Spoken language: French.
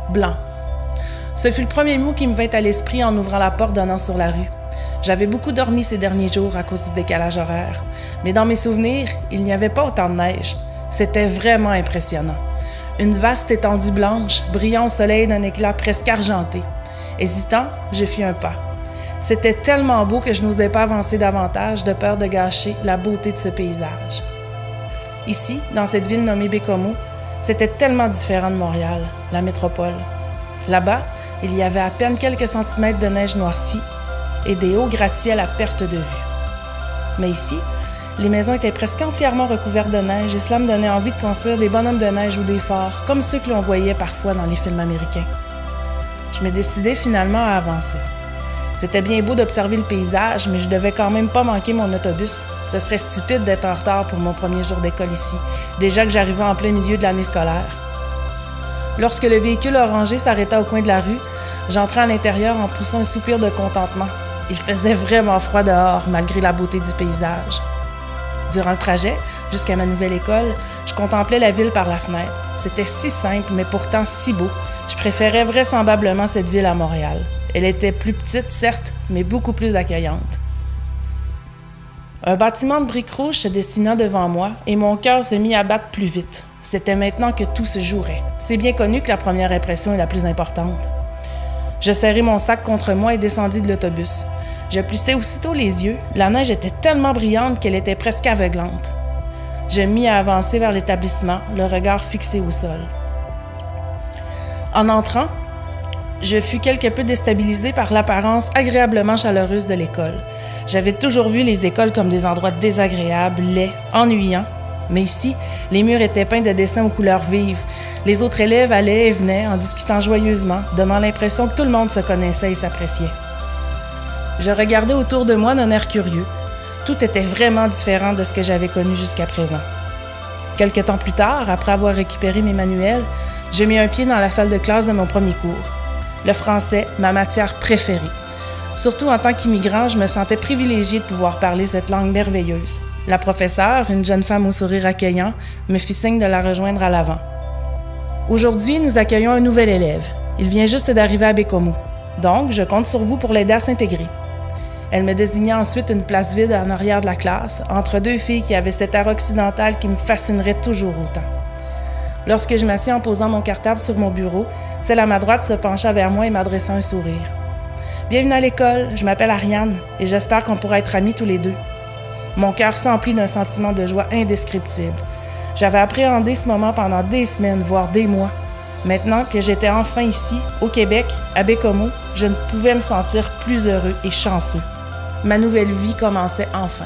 Blanc. Ce fut le premier mot qui me vint à l'esprit en ouvrant la porte donnant sur la rue. J'avais beaucoup dormi ces derniers jours à cause du décalage horaire, mais dans mes souvenirs, il n'y avait pas autant de neige. C'était vraiment impressionnant. Une vaste étendue blanche, brillant au soleil d'un éclat presque argenté. Hésitant, je fis un pas. C'était tellement beau que je n'osais pas avancer davantage de peur de gâcher la beauté de ce paysage. Ici, dans cette ville nommée Baie-Comeau, c'était tellement différent de Montréal, la métropole. Là-bas, il y avait à peine quelques centimètres de neige noircie et des hauts gratte-ciels à perte de vue. Mais ici, les maisons étaient presque entièrement recouvertes de neige et cela me donnait envie de construire des bonhommes de neige ou des forts, comme ceux que l'on voyait parfois dans les films américains. Je me décidai finalement à avancer. C'était bien beau d'observer le paysage, mais je devais quand même pas manquer mon autobus. Ce serait stupide d'être en retard pour mon premier jour d'école ici, déjà que j'arrivais en plein milieu de l'année scolaire. Lorsque le véhicule orangé s'arrêta au coin de la rue, j'entrai à l'intérieur en poussant un soupir de contentement. Il faisait vraiment froid dehors, malgré la beauté du paysage. Durant le trajet, jusqu'à ma nouvelle école, je contemplais la ville par la fenêtre. C'était si simple, mais pourtant si beau. Je préférais vraisemblablement cette ville à Montréal. Elle était plus petite, certes, mais beaucoup plus accueillante. Un bâtiment de briques rouges se dessina devant moi et mon cœur se mit à battre plus vite. C'était maintenant que tout se jouerait. C'est bien connu que la première impression est la plus importante. Je serrai mon sac contre moi et descendis de l'autobus. Je plissai aussitôt les yeux. La neige était tellement brillante qu'elle était presque aveuglante. Je me mis à avancer vers l'établissement, le regard fixé au sol. En entrant, je fus quelque peu déstabilisée par l'apparence agréablement chaleureuse de l'école. J'avais toujours vu les écoles comme des endroits désagréables, laids, ennuyants. Mais ici, les murs étaient peints de dessins aux couleurs vives. Les autres élèves allaient et venaient en discutant joyeusement, donnant l'impression que tout le monde se connaissait et s'appréciait. Je regardais autour de moi d'un air curieux. Tout était vraiment différent de ce que j'avais connu jusqu'à présent. Quelque temps plus tard, après avoir récupéré mes manuels, j'ai mis un pied dans la salle de classe de mon premier cours. Le français, ma matière préférée. Surtout en tant qu'immigrant, je me sentais privilégiée de pouvoir parler cette langue merveilleuse. La professeure, une jeune femme au sourire accueillant, me fit signe de la rejoindre à l'avant. Aujourd'hui, nous accueillons un nouvel élève. Il vient juste d'arriver à Baie-Comeau. Donc, je compte sur vous pour l'aider à s'intégrer. Elle me désigna ensuite une place vide en arrière de la classe, entre deux filles qui avaient cet air occidental qui me fascinerait toujours autant. Lorsque je m'assis en posant mon cartable sur mon bureau, celle à ma droite se pencha vers moi et m'adressa un sourire. « Bienvenue à l'école, je m'appelle Ariane et j'espère qu'on pourra être amis tous les deux. » Mon cœur s'emplit d'un sentiment de joie indescriptible. J'avais appréhendé ce moment pendant des semaines, voire des mois. Maintenant que j'étais enfin ici, au Québec, à Baie-Comeau, je ne pouvais me sentir plus heureux et chanceux. Ma nouvelle vie commençait enfin.